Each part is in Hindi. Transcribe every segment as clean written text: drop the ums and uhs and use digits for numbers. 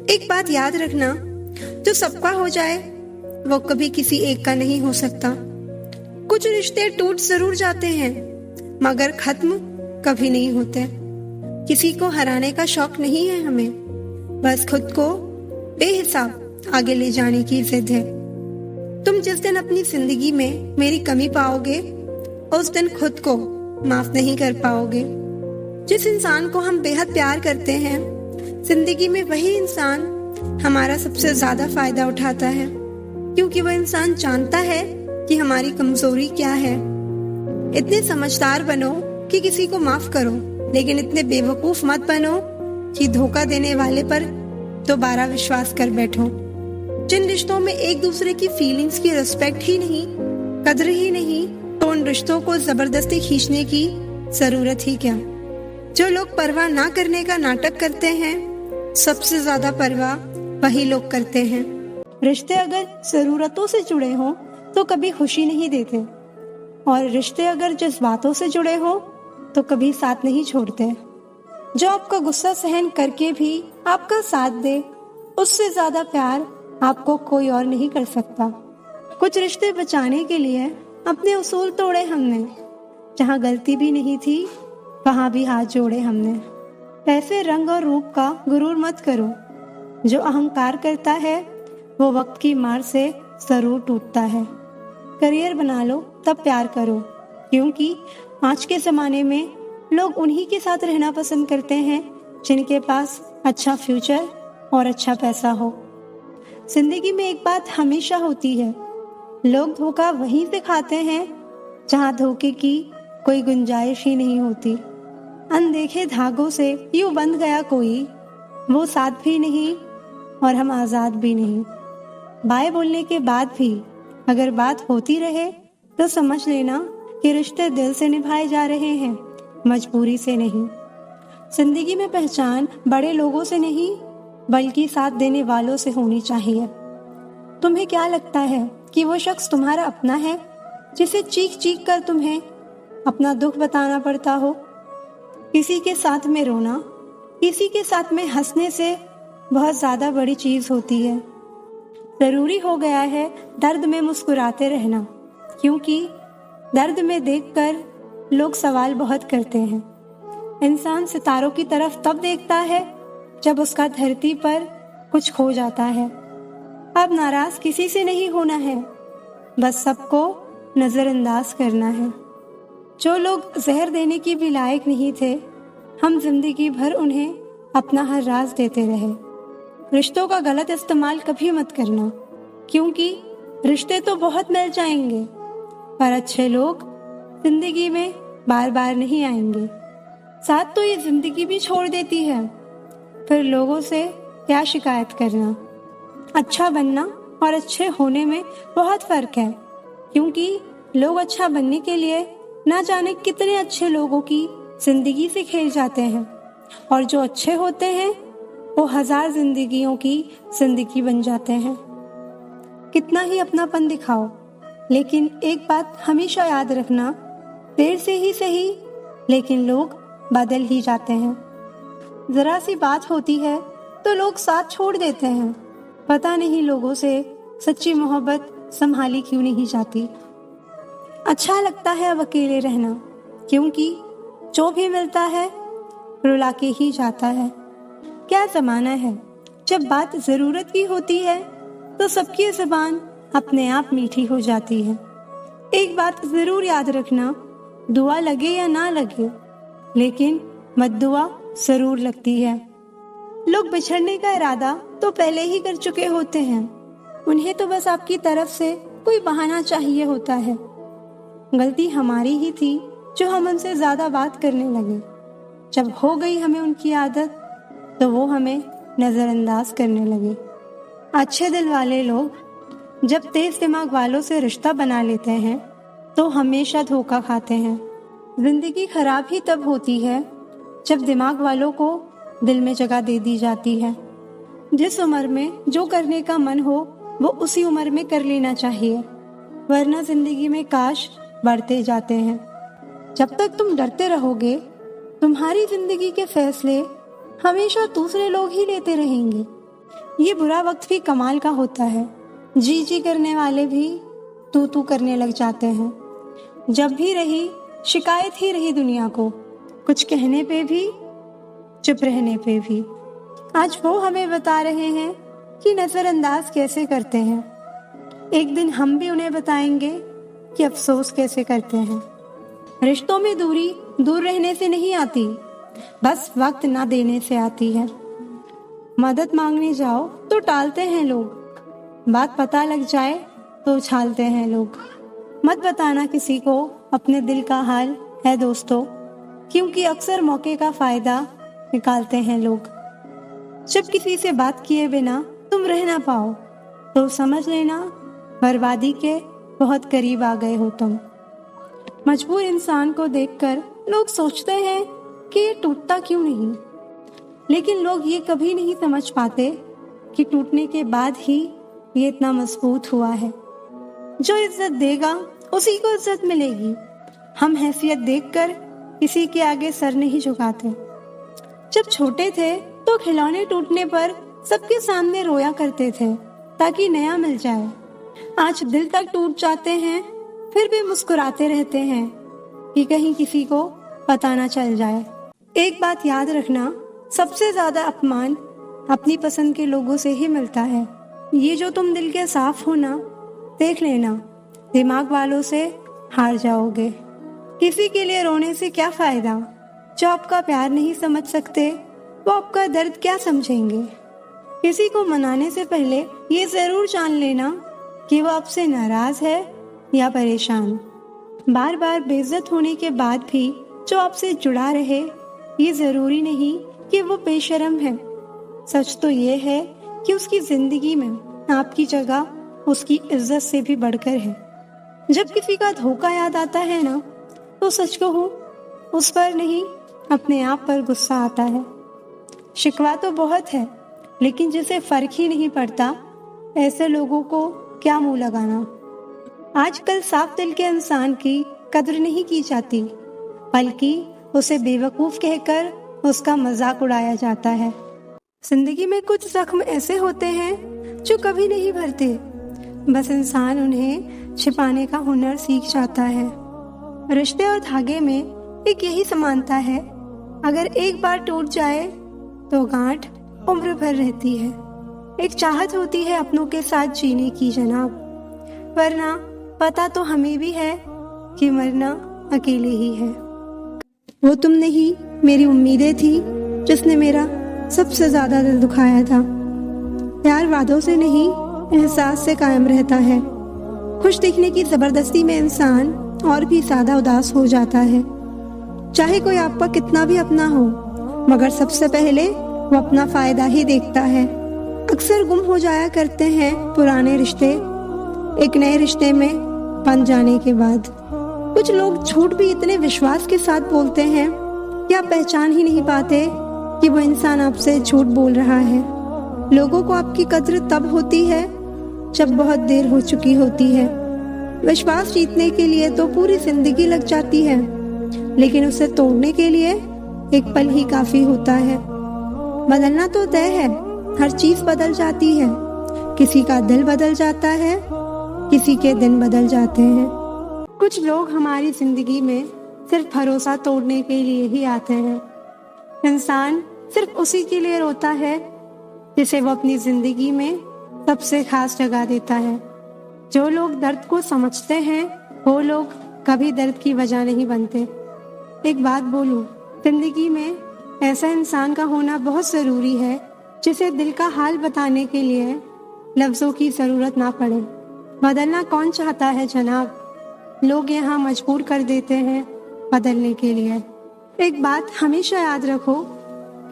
एक बात याद रखना, जो सबका हो जाए वो कभी किसी एक का नहीं हो सकता। कुछ रिश्ते टूट जरूर जाते हैं मगर खत्म कभी नहीं होते। किसी को हराने का शौक नहीं है हमें, बस खुद को बेहिसाब आगे ले जाने की जिद है। तुम जिस दिन अपनी जिंदगी में मेरी कमी पाओगे उस दिन खुद को माफ नहीं कर पाओगे। जिस इंसान को हम बेहद प्यार करते हैं, जिंदगी में वही इंसान हमारा सबसे ज्यादा फायदा उठाता है, क्योंकि वह इंसान जानता है कि हमारी कमजोरी क्या है। इतने समझदार बनो कि किसी को माफ करो, लेकिन इतने बेवकूफ मत बनो कि धोखा देने वाले पर दोबारा विश्वास कर बैठो। जिन रिश्तों में एक दूसरे की फीलिंग्स की रिस्पेक्ट ही नहीं, कदर ही नहीं, तो उन रिश्तों को जबरदस्ती खींचने की जरूरत ही क्या। जो लोग परवाह ना करने का नाटक करते हैं, सबसे ज्यादा परवाह वही लोग करते हैं। रिश्ते अगर जरूरतों से जुड़े हों तो कभी खुशी नहीं देते, और रिश्ते अगर जज्बातों से जुड़े हों तो कभी साथ नहीं छोड़ते। जो आपका गुस्सा सहन करके भी आपका साथ दे, उससे ज्यादा प्यार आपको कोई और नहीं कर सकता। कुछ रिश्ते बचाने के लिए अपने उसूल तोड़े हमने, जहाँ गलती भी नहीं थी वहां भी हाथ जोड़े हमने। पैसे, रंग और रूप का गुरूर मत करो, जो अहंकार करता है वो वक्त की मार से जरूर टूटता है। करियर बना लो तब प्यार करो, क्योंकि आज के जमाने में लोग उन्हीं के साथ रहना पसंद करते हैं जिनके पास अच्छा फ्यूचर और अच्छा पैसा हो। जिंदगी में एक बात हमेशा होती है, लोग धोखा वहीं से खाते हैं जहां धोखे की कोई गुंजाइश ही नहीं होती। अनदेखे धागों से यूं बंध गया कोई, वो साथ भी नहीं और हम आजाद भी नहीं। बाय बोलने के बाद भी अगर बात होती रहे तो समझ लेना कि रिश्ते दिल से निभाए जा रहे हैं, मजबूरी से नहीं। जिंदगी में पहचान बड़े लोगों से नहीं बल्कि साथ देने वालों से होनी चाहिए। तुम्हें क्या लगता है कि वो शख्स तुम्हारा अपना है जिसे चीख चीख कर तुम्हें अपना दुख बताना पड़ता हो? किसी के साथ में रोना, किसी के साथ में हंसने से बहुत ज्यादा बड़ी चीज होती है। जरूरी हो गया है दर्द में मुस्कुराते रहना, क्योंकि दर्द में देखकर लोग सवाल बहुत करते हैं। इंसान सितारों की तरफ तब देखता है जब उसका धरती पर कुछ खो जाता है। अब नाराज किसी से नहीं होना है, बस सबको नजरअंदाज करना है। जो लोग जहर देने की भी लायक नहीं थे, हम जिंदगी भर उन्हें अपना हर राज देते रहे। रिश्तों का गलत इस्तेमाल कभी मत करना, क्योंकि रिश्ते तो बहुत मिल जाएंगे पर अच्छे लोग जिंदगी में बार बार नहीं आएंगे। साथ तो ये जिंदगी भी छोड़ देती है, फिर लोगों से क्या शिकायत करना। अच्छा बनना और अच्छे होने में बहुत फर्क है, क्योंकि लोग अच्छा बनने के लिए ना जाने कितने अच्छे लोगों की जिंदगी से खेल जाते हैं, और जो अच्छे होते हैं वो 1000 जिंदगियों की जिंदगी बन जाते हैं। कितना ही अपनापन दिखाओ, लेकिन एक बात हमेशा याद रखना, देर से ही सही लेकिन लोग बदल ही जाते हैं। जरा सी बात होती है तो लोग साथ छोड़ देते हैं। पता नहीं लोगों से सच्ची मोहब्बत संभाली क्यों नहीं जाती। अच्छा लगता है अब अकेले रहना, क्योंकि जो भी मिलता है रुला के ही जाता है। क्या जमाना है, जब बात जरूरत की होती है तो सबकी जुबान अपने आप मीठी हो जाती है। एक बात जरूर याद रखना, दुआ लगे या ना लगे, लेकिन मद्दुआ जरूर लगती है। लोग बिछड़ने का इरादा तो पहले ही कर चुके होते हैं, उन्हें तो बस आपकी तरफ से कोई बहाना चाहिए होता है। गलती हमारी ही थी जो हम उनसे ज्यादा बात करने लगे। जब हो गई हमें उनकी आदत तो वो हमें नजरअंदाज करने लगे। अच्छे दिल वाले लोग जब तेज दिमाग वालों से रिश्ता बना लेते हैं तो हमेशा धोखा खाते हैं। जिंदगी खराब ही तब होती है जब दिमाग वालों को दिल में जगह दे दी जाती है। जिस उम्र में जो करने का मन हो वो उसी उम्र में कर लेना चाहिए, वरना जिंदगी में काश बढ़ते जाते हैं। जब तक तुम डरते रहोगे, तुम्हारी जिंदगी के फैसले हमेशा दूसरे लोग ही लेते रहेंगे। ये बुरा वक्त भी कमाल का होता है। जी जी करने वाले भी तू तू करने लग जाते हैं। जब भी रही शिकायत ही रही दुनिया को, कुछ कहने पे भी चुप रहने पे भी। आज वो हमें बता रहे हैं कि नजरअंदाज कैसे करते हैं। एक दिन हम भी उन्हें बताएंगे कि अफसोस कैसे करते हैं। रिश्तों में दूरी दूर रहने से नहीं आती, बस वक्त ना देने से आती है। मदद मांगने जाओ तो टालते हैं लोग, बात पता लग जाए तो उछालते हैं लोग। मत बताना किसी को अपने दिल का हाल है दोस्तों, क्योंकि अक्सर मौके का फायदा निकालते हैं लोग। जब किसी से बात किए बिना तुम रह ना पाओ तो समझ लेना बर्बादी के बहुत करीब आ गए हो तुम। मजबूर इंसान को देखकर लोग सोचते हैं कि ये टूटता क्यों नहीं, लेकिन लोग ये कभी नहीं समझ पाते कि टूटने के बाद ही ये इतना मजबूत हुआ है। जो इज्जत देगा उसी को इज्जत मिलेगी। हम हैसियत देखकर किसी के आगे सर नहीं झुकाते। जब छोटे थे तो खिलौने टूटने पर सबके सामने रोया करते थे ताकि नया मिल जाए। आज दिल तक टूट जाते हैं फिर भी मुस्कुराते रहते हैं कि कहीं किसी को पता ना चल जाए। एक बात याद रखना, सबसे ज्यादा अपमान अपनी पसंद के लोगों से ही मिलता है। ये जो तुम दिल के साफ हो ना, देख लेना दिमाग वालों से हार जाओगे। किसी के लिए रोने से क्या फायदा, जो आपका प्यार नहीं समझ सकते वो आपका दर्द क्या समझेंगे। किसी को मनाने से पहले ये जरूर जान लेना कि वो आपसे नाराज है या परेशान। बार बार बेइज्जत होने के बाद भी जो आपसे जुड़ा रहे, ये जरूरी नहीं कि वो बेशर्म है। सच तो ये है कि उसकी जिंदगी में आपकी जगह उसकी इज्जत से भी बढ़कर है। जब किसी का धोखा याद आता है ना, तो सच कहूं उस पर नहीं अपने आप पर गुस्सा आता है। शिकवा तो बहुत है, लेकिन जिसे फर्क ही नहीं पड़ता, ऐसे लोगों को क्या मुंह लगाना। आजकल साफ दिल के इंसान की कद्र नहीं की जाती, बल्कि उसे बेवकूफ कहकर उसका मजाक उड़ाया जाता है। जिंदगी में कुछ जख्म ऐसे होते हैं जो कभी नहीं भरते, बस इंसान उन्हें छिपाने का हुनर सीख जाता है। रिश्ते और धागे में एक यही समानता है, अगर एक बार टूट जाए तो गांठ उम्र भर रहती है। एक चाहत होती है अपनों के साथ जीने की जनाब, वरना पता तो हमें भी है कि मरना अकेले ही है। वो तुम नहीं मेरी उम्मीदें थी जिसने मेरा सबसे ज्यादा दिल दुखाया था। प्यार वादों से नहीं एहसास से कायम रहता है। खुश दिखने की जबरदस्ती में इंसान और भी ज्यादा उदास हो जाता है। चाहे कोई आपका कितना भी अपना हो, मगर सबसे पहले वो अपना फायदा ही देखता है। अक्सर गुम हो जाया करते हैं पुराने रिश्ते एक नए रिश्ते में बन जाने के बाद। कुछ लोग झूठ भी इतने विश्वास के साथ बोलते हैं कि आप पहचान ही नहीं पाते कि वो इंसान आपसे झूठ बोल रहा है। लोगों को आपकी कद्र तब होती है जब बहुत देर हो चुकी होती है। विश्वास जीतने के लिए तो पूरी जिंदगी लग जाती है, लेकिन उसे तोड़ने के लिए एक पल ही काफी होता है। बदलना तो तय है, हर चीज बदल जाती है। किसी का दिल बदल जाता है, किसी के दिन बदल जाते हैं। कुछ लोग हमारी जिंदगी में सिर्फ भरोसा तोड़ने के लिए ही आते हैं। इंसान सिर्फ उसी के लिए रोता है जिसे वो अपनी जिंदगी में सबसे खास जगह देता है। जो लोग दर्द को समझते हैं वो लोग कभी दर्द की वजह नहीं बनते। एक बात बोलूं, जिंदगी में ऐसा इंसान का होना बहुत जरूरी है जिसे दिल का हाल बताने के लिए लफ्जों की जरूरत ना पड़े। बदलना कौन चाहता है जनाब, लोग यहाँ मजबूर कर देते हैं बदलने के लिए। एक बात हमेशा याद रखो,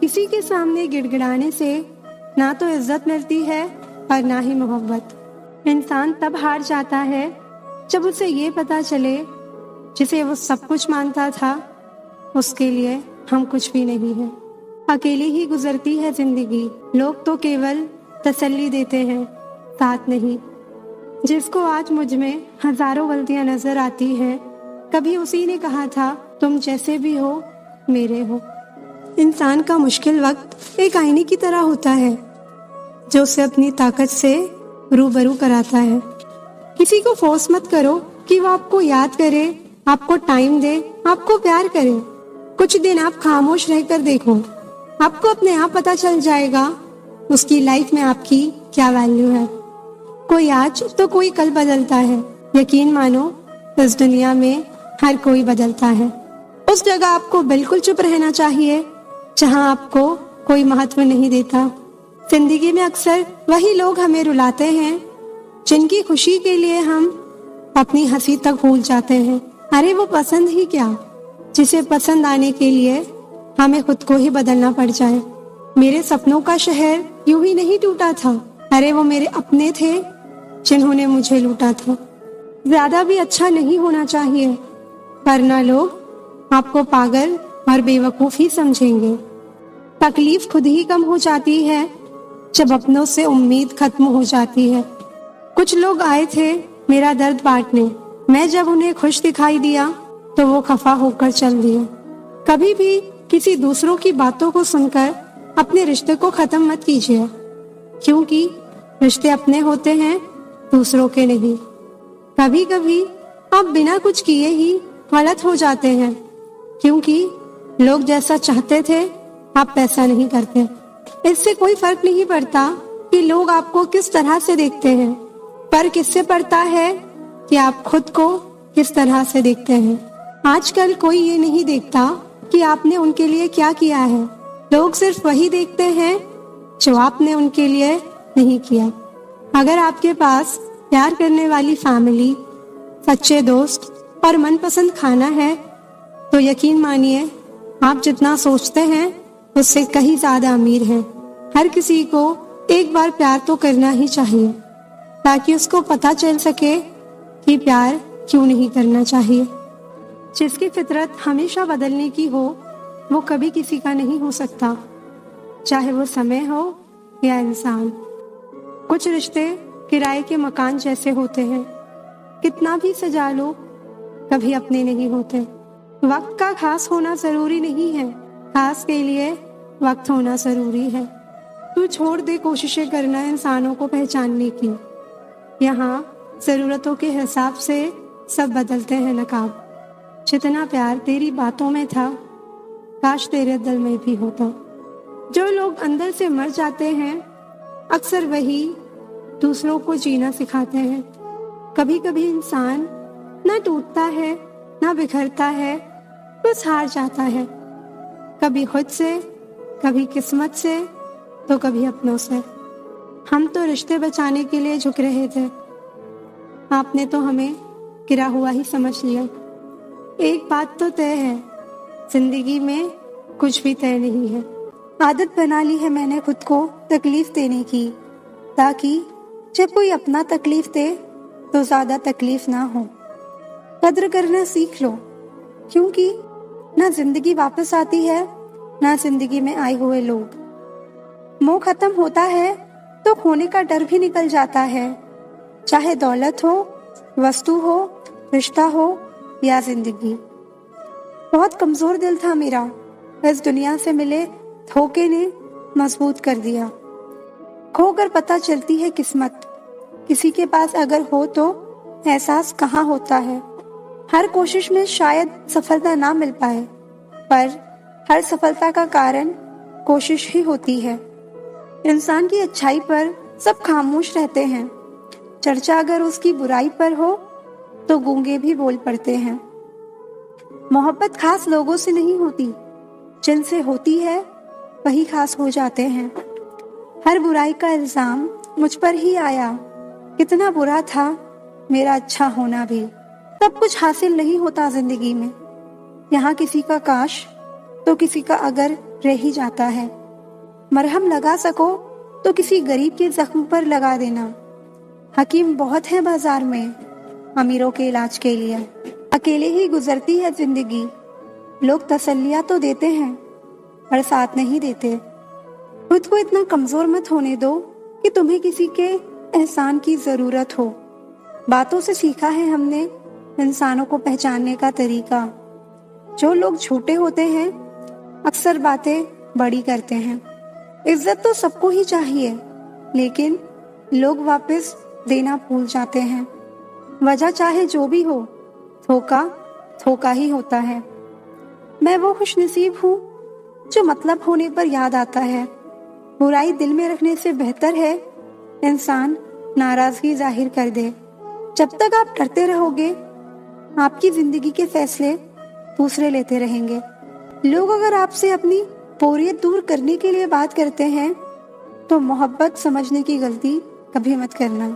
किसी के सामने गिड़गिड़ाने से ना तो इज्जत मिलती है और ना ही मोहब्बत। इंसान तब हार जाता है जब उसे ये पता चले जिसे वो सब कुछ मानता था उसके लिए हम कुछ भी नहीं है। अकेली ही गुजरती है जिंदगी, लोग तो केवल तसल्ली देते हैं, साथ नहीं। जिसको आज मुझ में हजारों गलतियां नजर आती हैं, कभी उसी ने कहा था तुम जैसे भी हो मेरे हो। इंसान का मुश्किल वक्त एक आईने की तरह होता है। जो उसे अपनी ताकत से रूबरू कराता है। किसी को फोर्स मत करो कि वो आपको याद करे, आपको टाइम दे, आपको प्यार करे। कुछ दिन आप खामोश रहकर देखो, आपको अपने आप पता चल जाएगा उसकी लाइफ में आपकी क्या वैल्यू है। कोई आज तो कोई कल बदलता है। यकीन मानो, इस दुनिया में हर कोई बदलता है। उस जगह आपको बिल्कुल चुप रहना चाहिए जहां आपको कोई महत्व नहीं देता। जिंदगी में अक्सर वही लोग हमें रुलाते हैं जिनकी खुशी के लिए हम अपनी हंसी तक भूल जाते हैं। अरे वो पसंद ही क्या, जिसे पसंद आने के लिए हमें खुद को ही बदलना पड़ जाए। मेरे सपनों का शहर यूं ही नहीं टूटा था। अरे वो मेरे अपने थे जिन्होंने मुझे लूटा था। ज्यादा भी अच्छा नहीं होना चाहिए, वरना लोग आपको पागल और बेवकूफ ही समझेंगे। तकलीफ खुद ही कम हो जाती है जब अपनों से उम्मीद खत्म हो जाती है। कुछ लोग आए थे मेरा दर्द बांटने, मैं जब उन्हें खुश दिखाई दिया तो वो खफा होकर चल दिए। कभी भी किसी दूसरों की बातों को सुनकर अपने रिश्ते को खत्म मत कीजिए, क्योंकि रिश्ते अपने होते हैं, दूसरों के नहीं। कभी कभी आप बिना कुछ किए ही गलत हो जाते हैं, क्योंकि लोग जैसा चाहते थे आप वैसा नहीं करते। इससे कोई फर्क नहीं पड़ता कि लोग आपको किस तरह से देखते हैं, फर्क इससे पड़ता है कि आप खुद को किस तरह से देखते हैं। आजकल कोई ये नहीं देखता कि आपने उनके लिए क्या किया है। लोग सिर्फ वही देखते हैं जो आपने उनके लिए नहीं किया। अगर आपके पास प्यार करने वाली फैमिली, सच्चे दोस्त और मनपसंद खाना है तो यकीन मानिए आप जितना सोचते हैं उससे कहीं ज्यादा अमीर हैं। हर किसी को एक बार प्यार तो करना ही चाहिए ताकि उसको पता चल सके कि प्यार क्यों नहीं करना चाहिए। जिसकी फितरत हमेशा बदलने की हो वो कभी किसी का नहीं हो सकता, चाहे वो समय हो या इंसान। कुछ रिश्ते किराए के मकान जैसे होते हैं, कितना भी सजा लो कभी अपने नहीं होते। वक्त का खास होना जरूरी नहीं है, खास के लिए वक्त होना जरूरी है। तू छोड़ दे कोशिशें करना इंसानों को पहचानने की। यहाँ जरूरतों के हिसाब से सब बदलते हैं नकाब। जितना प्यार तेरी बातों में था काश तेरे दिल में भी होता। जो लोग अंदर से मर जाते हैं अक्सर वही दूसरों को जीना सिखाते हैं। कभी कभी इंसान ना टूटता है ना बिखरता है, बस हार जाता है, कभी खुद से, कभी किस्मत से, तो कभी अपनों से। हम तो रिश्ते बचाने के लिए झुक रहे थे, आपने तो हमें गिरा हुआ ही समझ लिया। एक बात तो तय है, जिंदगी में कुछ भी तय नहीं है। आदत बना ली है मैंने खुद को तकलीफ देने की, ताकि जब कोई अपना तकलीफ दे तो ज्यादा तकलीफ ना हो। कद्र करना सीख लो, क्योंकि ना जिंदगी वापस आती है ना जिंदगी में आए हुए लोग। मोह खत्म होता है तो खोने का डर भी निकल जाता है, चाहे दौलत हो, वस्तु हो, रिश्ता हो या जिंदगी। बहुत कमजोर दिल था मेरा, इस दुनिया से मिले धोखे ने मजबूत कर दिया। खोकर पता चलती है किस्मत, किसी के पास अगर हो तो एहसास कहाँ होता है। हर कोशिश में शायद सफलता ना मिल पाए, पर हर सफलता का कारण कोशिश ही होती है। इंसान की अच्छाई पर सब खामोश रहते हैं, चर्चा अगर उसकी बुराई पर हो तो गूंगे भी बोल पड़ते हैं। मोहब्बत खास लोगों से नहीं होती, जिनसे होती है वही खास हो जाते हैं। हर बुराई का इल्जाम मुझ पर ही आया, कितना बुरा था मेरा अच्छा होना भी। सब कुछ हासिल नहीं होता जिंदगी में, यहाँ किसी का काश तो किसी का अगर रह ही जाता है। मरहम लगा सको तो किसी गरीब के जख्म पर लगा देना। हकीम बहुत है बाजार में अमीरों के इलाज के लिए। अकेले ही गुजरती है जिंदगी, लोग तसल्लियां तो देते हैं पर साथ नहीं देते। खुद को इतना कमजोर मत होने दो कि तुम्हें किसी के एहसान की जरूरत हो। बातों से सीखा है हमने इंसानों को पहचानने का तरीका। जो लोग छोटे होते हैं अक्सर बातें बड़ी करते हैं। इज्जत तो सबको ही चाहिए, लेकिन लोग वापस देना भूल जाते हैं। वजह चाहे जो भी हो, धोखा धोखा ही होता है। मैं वो खुशनसीब हूँ जो मतलब होने पर याद आता है। बुराई दिल में रखने से बेहतर है इंसान नाराजगी जाहिर कर दे। जब तक आप डरते रहोगे, आपकी जिंदगी के फैसले दूसरे लेते रहेंगे। लोग अगर आपसे अपनी बोरियत दूर करने के लिए बात करते हैं तो मोहब्बत समझने की गलती कभी मत करना।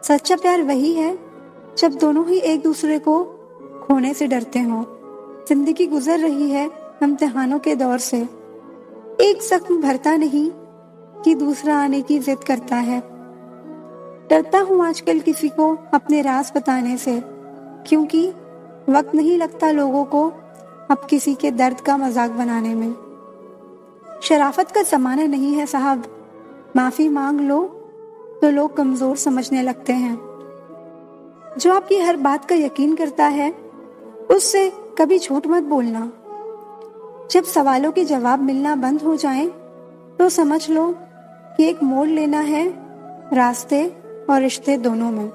सच्चा प्यार वही है जब दोनों ही एक दूसरे को खोने से डरते हों। जिंदगी गुजर रही है इम्तिहानों के दौर से। एक जख्म भरता नहीं कि दूसरा आने की जिद करता है। डरता हूँ आजकल किसी को अपने राज बताने से, क्योंकि वक्त नहीं लगता लोगों को अब किसी के दर्द का मजाक बनाने में। शराफत का जमाना नहीं है साहब, माफी मांग लो तो लोग कमजोर समझने लगते हैं। जो आपकी हर बात का यकीन करता है उससे कभी झूठ मत बोलना। जब सवालों के जवाब मिलना बंद हो जाएं, तो समझ लो कि एक मोड़ लेना है रास्ते और रिश्ते दोनों में।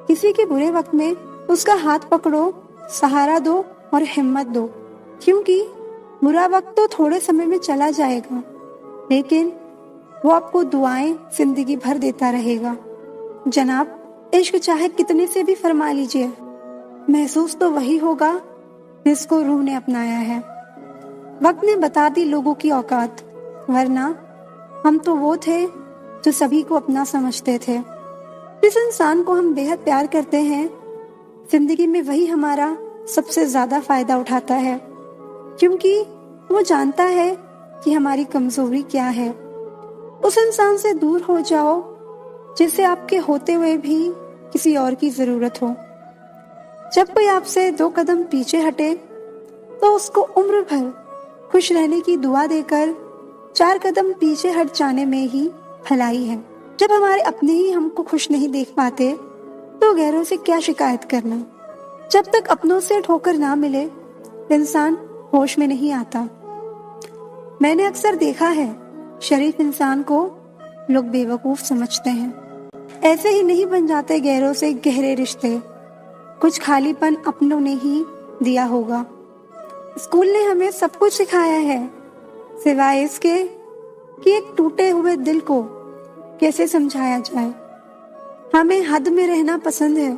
किसी के बुरे वक्त में उसका हाथ पकड़ो, सहारा दो और हिम्मत दो, क्योंकि बुरा वक्त तो थोड़े समय में चला जाएगा, लेकिन वो आपको दुआएं जिंदगी भर देता रहेगा। जनाब, इश्क चाहे कितने से भी फरमा लीजिए, महसूस तो वही होगा जिसको रूह ने अपनाया है। वक्त ने बता दी लोगों की औकात, वरना हम तो वो थे जो सभी को अपना समझते थे। जिस इंसान को हम बेहद प्यार करते हैं, जिंदगी में वही हमारा सबसे ज्यादा फायदा उठाता है, क्योंकि वो जानता है कि हमारी कमजोरी क्या है। उस इंसान से दूर हो जाओ जिसे आपके होते हुए भी किसी और की जरूरत हो। जब कोई आपसे 2 कदम पीछे हटे तो उसको उम्र भर खुश रहने की दुआ देकर 4 कदम पीछे हट जाने में ही भलाई है। जब हमारे अपने ही हमको खुश नहीं देख पाते तो गैरों से क्या शिकायत करना। जब तक अपनों से ठोकर ना मिले, इंसान होश में नहीं आता। मैंने अक्सर देखा है, शरीफ इंसान को लोग बेवकूफ समझते हैं। ऐसे ही नहीं बन जाते गैरों से गहरे रिश्ते। कुछ खालीपन अपनों ने ही दिया होगा। स्कूल ने हमें सब कुछ सिखाया है, सिवाय इसके कि एक टूटे हुए दिल को कैसे समझाया जाए। हमें हद में रहना पसंद है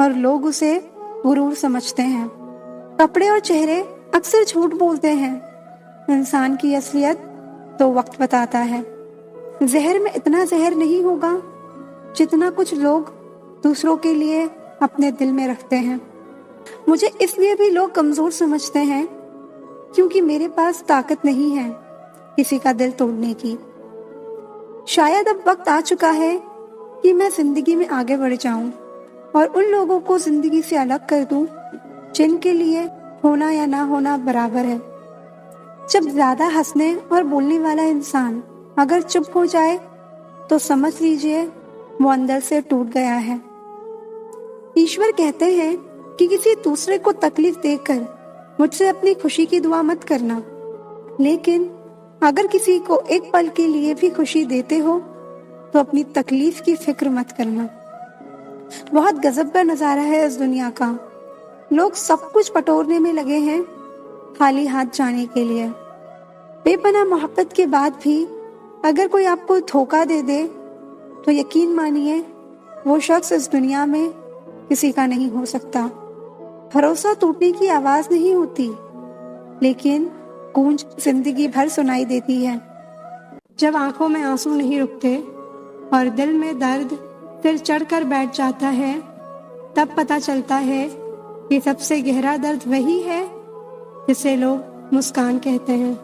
और लोग उसे गुरूर समझते हैं। कपड़े और चेहरे अक्सर झूठ बोलते हैं, इंसान की असलियत तो वक्त बताता है। जहर में इतना जहर नहीं होगा जितना कुछ लोग दूसरों के लिए अपने दिल में रखते हैं। मुझे इसलिए भी लोग कमजोर समझते हैं क्योंकि मेरे पास ताकत नहीं है किसी का दिल तोड़ने की। शायद अब वक्त आ चुका है कि मैं जिंदगी में आगे बढ़ जाऊं और उन लोगों को जिंदगी से अलग कर दूं जिनके लिए होना या ना होना बराबर है। जब ज्यादा हंसने और बोलने वाला इंसान अगर चुप हो जाए तो समझ लीजिए वो अंदर से टूट गया है। ईश्वर कहते हैं कि किसी दूसरे को तकलीफ देकर मुझसे अपनी खुशी की दुआ मत करना, लेकिन अगर किसी को एक पल के लिए भी खुशी देते हो तो अपनी तकलीफ की फिक्र मत करना। बहुत गजब का नजारा है इस दुनिया का। लोग सब कुछ बटोरने में लगे हैं खाली हाथ जाने के लिए। बेपनाह मोहब्बत के बाद भी अगर कोई आपको धोखा दे दे तो यकीन मानिए वो शख्स इस दुनिया में किसी का नहीं हो सकता। भरोसा टूटने की आवाज नहीं होती, लेकिन गूंज जिंदगी भर सुनाई देती है। जब आंखों में आंसू नहीं रुकते और दिल में दर्द सिर चढ़कर बैठ जाता है, तब पता चलता है कि सबसे गहरा दर्द वही है जिसे लोग मुस्कान कहते हैं।